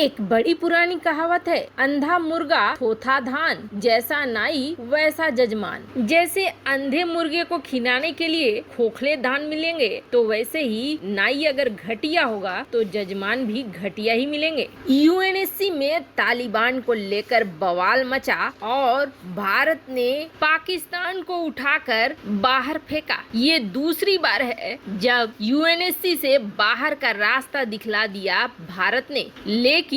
एक बड़ी पुरानी कहावत है, अंधा मुर्गा थोथा धान, जैसा नाई वैसा जजमान। जैसे अंधे मुर्गे को खिलाने के लिए खोखले धान मिलेंगे, तो वैसे ही नाई अगर घटिया होगा तो जजमान भी घटिया ही मिलेंगे। यूएनएससी में तालिबान को लेकर बवाल मचा और भारत ने पाकिस्तान को उठाकर बाहर फेंका। ये दूसरी बार है जब यूएनएससी से बाहर का रास्ता दिखला दिया भारत ने, लेकिन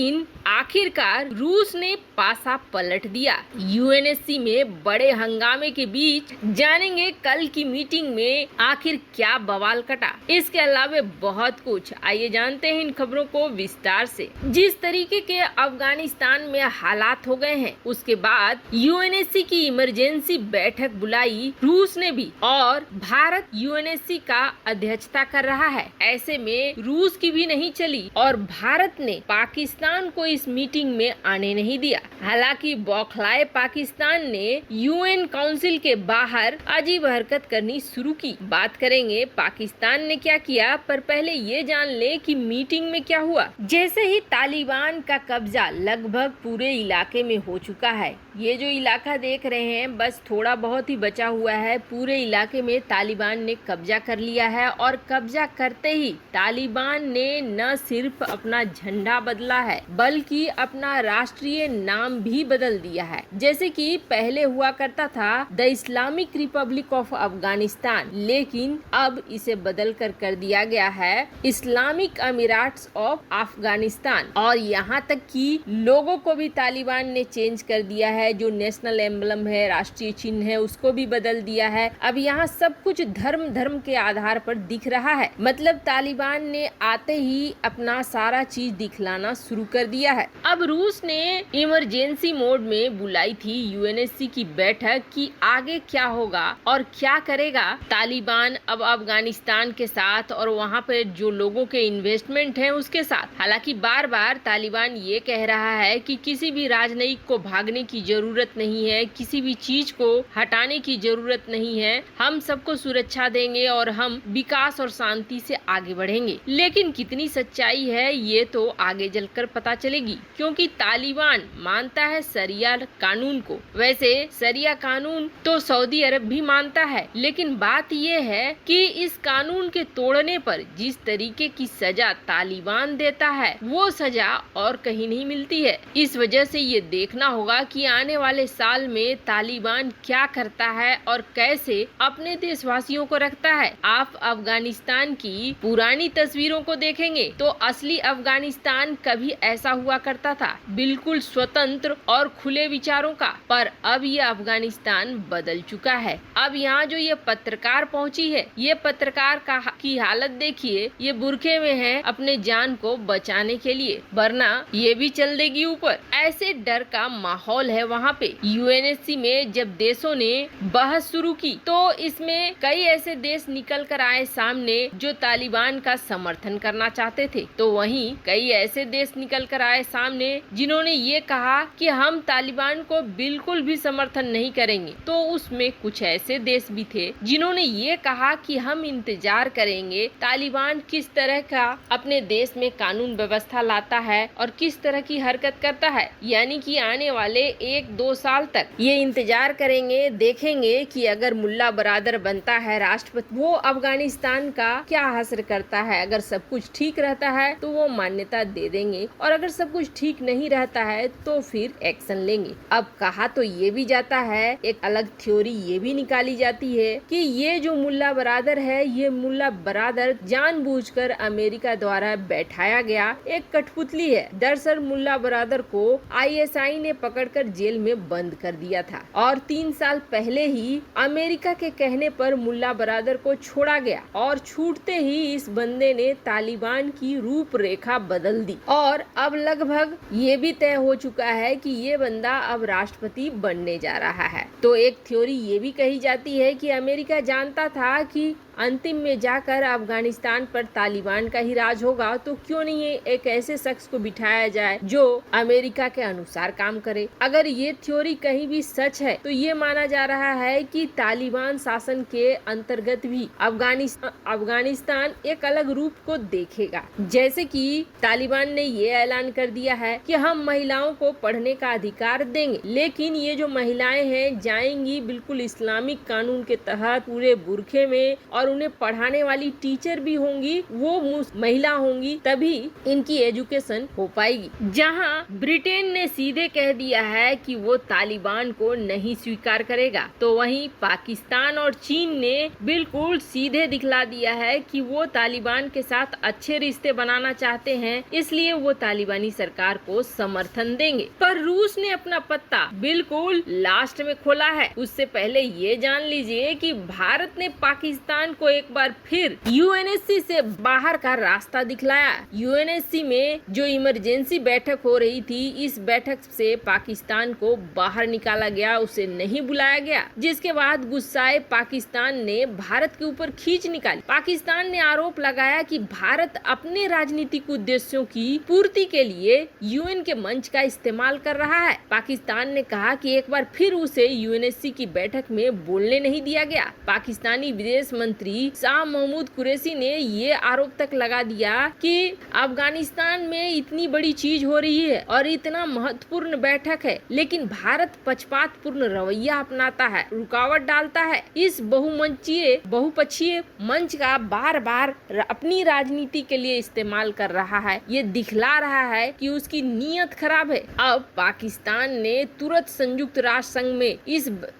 आखिरकार रूस ने पासा पलट दिया। यूएनएससी में बड़े हंगामे के बीच जानेंगे कल की मीटिंग में आखिर क्या बवाल कटा। इसके अलावा बहुत कुछ, आइए जानते हैं इन खबरों को विस्तार से। जिस तरीके के अफगानिस्तान में हालात हो गए हैं, उसके बाद यूएनएससी की इमरजेंसी बैठक बुलाई रूस ने भी, और भारत यूएनएससी का अध्यक्षता कर रहा है। ऐसे में रूस की भी नहीं चली और भारत ने पाकिस्तान को इस मीटिंग में आने नहीं दिया। हालांकि बौखलाए पाकिस्तान ने यूएन काउंसिल के बाहर अजीब हरकत करनी शुरू की। बात करेंगे पाकिस्तान ने क्या किया, पर पहले ये जान ले कि मीटिंग में क्या हुआ। जैसे ही तालिबान का कब्जा लगभग पूरे इलाके में हो चुका है, ये जो इलाका देख रहे हैं बस थोड़ा बहुत ही बचा हुआ है, पूरे इलाके में तालिबान ने कब्जा कर लिया है। और कब्जा करते ही तालिबान ने न सिर्फ अपना झंडा बदला है, बल्कि अपना राष्ट्रीय नाम भी बदल दिया है। जैसे कि पहले हुआ करता था the Islamic Republic of Afghanistan, लेकिन अब इसे बदल कर दिया गया है इस्लामिक अमीराट्स ऑफ अफगानिस्तान। और यहाँ तक कि लोगों को भी तालिबान ने चेंज कर दिया है, जो नेशनल एम्बलम है, राष्ट्रीय चिन्ह है, उसको भी बदल दिया है। अब यहाँ सब कुछ धर्म के आधार पर दिख रहा है। मतलब तालिबान ने आते ही अपना सारा चीज दिखलाना शुरू कर दिया है। अब रूस ने इमरजेंसी मोड में बुलाई थी यूएनएससी की बैठक कि आगे क्या होगा और क्या करेगा तालिबान अब अफगानिस्तान के साथ और वहाँ पे जो लोगों के इन्वेस्टमेंट है उसके साथ। हालांकि बार बार तालिबान ये कह रहा है कि किसी भी राजनयिक को भागने की जरूरत नहीं है, किसी भी चीज को हटाने की जरूरत नहीं है, हम सबको सुरक्षा देंगे और हम विकास और शांति से आगे बढ़ेंगे। लेकिन कितनी सच्चाई है ये तो आगे चलकर पता चलेगी, क्योंकि तालिबान मानता है शरिया कानून को। वैसे शरिया कानून तो सऊदी अरब भी मानता है, लेकिन बात ये है कि इस कानून के तोड़ने पर जिस तरीके की सजा तालिबान देता है वो सजा और कहीं नहीं मिलती है। इस वजह से ये देखना होगा कि आने वाले साल में तालिबान क्या करता है और कैसे अपने देशवासियों को रखता है। आप अफगानिस्तान की पुरानी तस्वीरों को देखेंगे तो असली अफगानिस्तान कभी ऐसा हुआ करता था, बिल्कुल स्वतंत्र और खुले विचारों का। पर अब ये अफगानिस्तान बदल चुका है। अब यहाँ जो ये पत्रकार पहुँची है, ये पत्रकार की हालत देखिए, ये बुरखे में है अपने जान को बचाने के लिए, वरना ये भी चल देगी ऊपर। ऐसे डर का माहौल है वहाँ पे। यूएनएससी में जब देशों ने बहस शुरू की तो इसमें कई ऐसे देश निकल कर आए सामने जो तालिबान का समर्थन करना चाहते थे, तो वहीं कई ऐसे देश निकल कर आए सामने जिन्होंने ये कहा कि हम तालिबान को बिल्कुल भी समर्थन नहीं करेंगे। तो उसमें कुछ ऐसे देश भी थे जिन्होंने ये कहा कि हम इंतजार करेंगे तालिबान किस तरह का अपने देश में कानून व्यवस्था लाता है और किस तरह की हरकत करता है। यानी कि आने वाले 1-2 साल तक ये इंतजार करेंगे, देखेंगे कि अगर मुल्ला बरादर बनता है राष्ट्रपति, वो अफगानिस्तान का क्या हासिल करता है। अगर सब कुछ ठीक रहता है तो वो मान्यता दे देंगे, और अगर सब कुछ ठीक नहीं रहता है तो फिर एक्शन लेंगे। अब कहा तो ये भी जाता है, एक अलग थ्योरी ये भी निकाली जाती है कि ये जो मुल्ला बरादर है, ये मुल्ला बरादर जानबूझकर अमेरिका द्वारा बैठाया गया एक कठपुतली है। दरअसल मुल्ला बरादर को आईएसआई ने पकड़कर जेल में बंद कर दिया था और 3 साल पहले ही अमेरिका के कहने पर मुल्ला बरादर को छोड़ा गया, और छूटते ही इस बंदे ने तालिबान की रूपरेखा बदल दी। और अब लगभग ये भी तय हो चुका है कि ये बंदा अब राष्ट्रपति बनने जा रहा है। तो एक थ्योरी ये भी कही जाती है कि अमेरिका जानता था कि अंतिम में जाकर अफगानिस्तान पर तालिबान का ही राज होगा तो क्यों नहीं एक ऐसे शख्स को बिठाया जाए जो अमेरिका के अनुसार काम करे। अगर ये थ्योरी कहीं भी सच है तो ये माना जा रहा है कि तालिबान शासन के अंतर्गत भी अफगानिस्तान एक अलग रूप को देखेगा। जैसे कि तालिबान ने ये ऐलान कर दिया है कि हम महिलाओं को पढ़ने का अधिकार देंगे, लेकिन ये जो महिलाएं हैं जाएंगी बिल्कुल इस्लामिक कानून के तहत पूरे बुरखे में, और उन्हें पढ़ाने वाली टीचर भी होंगी वो महिला होंगी, तभी इनकी एजुकेशन हो पाएगी। जहां ब्रिटेन ने सीधे कह दिया है कि वो तालिबान को नहीं स्वीकार करेगा, तो वहीं पाकिस्तान और चीन ने बिल्कुल सीधे दिखला दिया है कि वो तालिबान के साथ अच्छे रिश्ते बनाना चाहते हैं, इसलिए वो तालिबानी सरकार को समर्थन देंगे। पर रूस ने अपना पत्ता बिल्कुल लास्ट में खोला है। उससे पहले ये जान लीजिए कि भारत ने पाकिस्तान को एक बार फिर यूएनएससी से बाहर का रास्ता दिखलाया। यूएनएससी में जो इमरजेंसी बैठक हो रही थी, इस बैठक से पाकिस्तान को बाहर निकाला गया, उसे नहीं बुलाया गया, जिसके बाद गुस्साए पाकिस्तान ने भारत के ऊपर खींच निकाली। पाकिस्तान ने आरोप लगाया कि भारत अपने राजनीतिक उद्देश्यों की पूर्ति के लिए यूएन के मंच का इस्तेमाल कर रहा है। पाकिस्तान ने कहा कि एक बार फिर उसे यूएनएससी की बैठक में बोलने नहीं दिया गया। पाकिस्तानी विदेश मंत्री शाह महमूद कुरैशी ने ये आरोप तक लगा दिया कि अफगानिस्तान में इतनी बड़ी चीज हो रही है और इतना महत्वपूर्ण बैठक है, लेकिन भारत पक्षपातपूर्ण रवैया अपनाता है, रुकावट डालता है। इस बहुपक्षीय मंच का बार बार अपनी राजनीति के लिए इस्तेमाल कर रहा है। ये दिखला रहा है कि उसकी नीयत खराब है। अब पाकिस्तान ने तुरंत संयुक्त राष्ट्र संघ में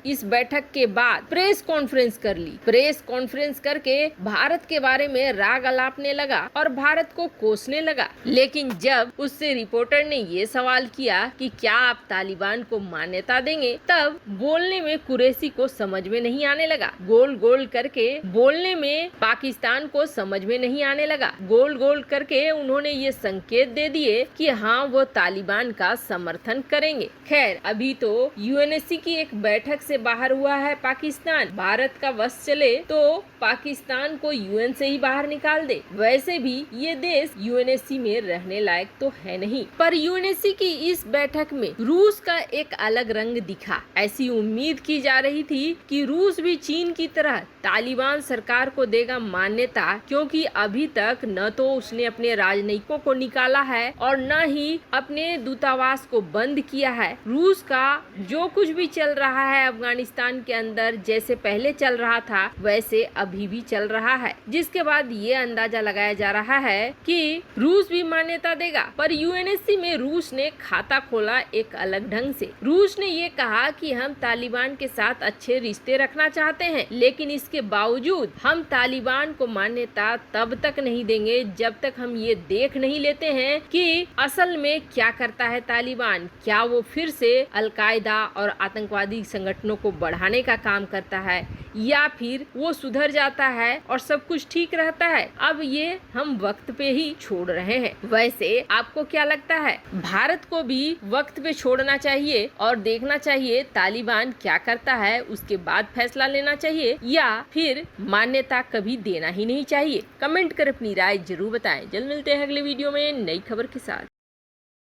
इस बैठक के बाद प्रेस कॉन्फ्रेंस कर ली। प्रेस कॉन्फ्रेंस करके भारत के बारे में राग अलापने लगा और भारत को कोसने लगा। लेकिन जब उससे रिपोर्टर ने ये सवाल किया कि क्या आप तालिबान को मान्यता देंगे, तब बोलने में कुरैशी को समझ में नहीं आने लगा। गोल गोल करके बोलने में पाकिस्तान को समझ में नहीं आने लगा। गोल गोल करके उन्होंने ये संकेत दे दिए कि हाँ वो तालिबान का समर्थन करेंगे। खैर, अभी तो यूएनएससी की एक बैठक से बाहर हुआ है पाकिस्तान। भारत का वश चले तो पाकिस्तान को यूएन से ही बाहर निकाल दे। वैसे भी ये देश यूएनएससी में रहने लायक तो है नहीं। पर यूएनएससी की इस बैठक में रूस का एक अलग रंग दिखा। ऐसी उम्मीद की जा रही थी कि रूस भी चीन की तरह तालिबान सरकार को देगा मान्यता, क्योंकि अभी तक न तो उसने अपने राजनयिकों को निकाला है और न ही अपने दूतावास को बंद किया है। रूस का जो कुछ भी चल रहा है अफगानिस्तान के अंदर, जैसे पहले चल रहा था वैसे अभी भी चल रहा है, जिसके बाद ये अंदाजा लगाया जा रहा है कि रूस भी मान्यता देगा। पर यूएनएससी में रूस ने खाता खोला एक अलग ढंग से। रूस ने ये कहा कि हम तालिबान के साथ अच्छे रिश्ते रखना चाहते हैं, लेकिन इसके बावजूद हम तालिबान को मान्यता तब तक नहीं देंगे जब तक हम ये देख नहीं लेते हैं कि असल में क्या करता है तालिबान। क्या वो फिर से अलकायदा और आतंकवादी संगठनों को बढ़ाने का काम करता है, या फिर वो सुधर जाता है और सब कुछ ठीक रहता है। अब ये हम वक्त पे ही छोड़ रहे हैं। वैसे आपको क्या लगता है, भारत को भी वक्त पे छोड़ना चाहिए और देखना चाहिए तालिबान क्या करता है, उसके बाद फैसला लेना चाहिए, या फिर मान्यता कभी देना ही नहीं चाहिए? कमेंट कर अपनी राय जरूर बताएं। जल्द मिलते हैं अगले वीडियो में नई खबर के साथ।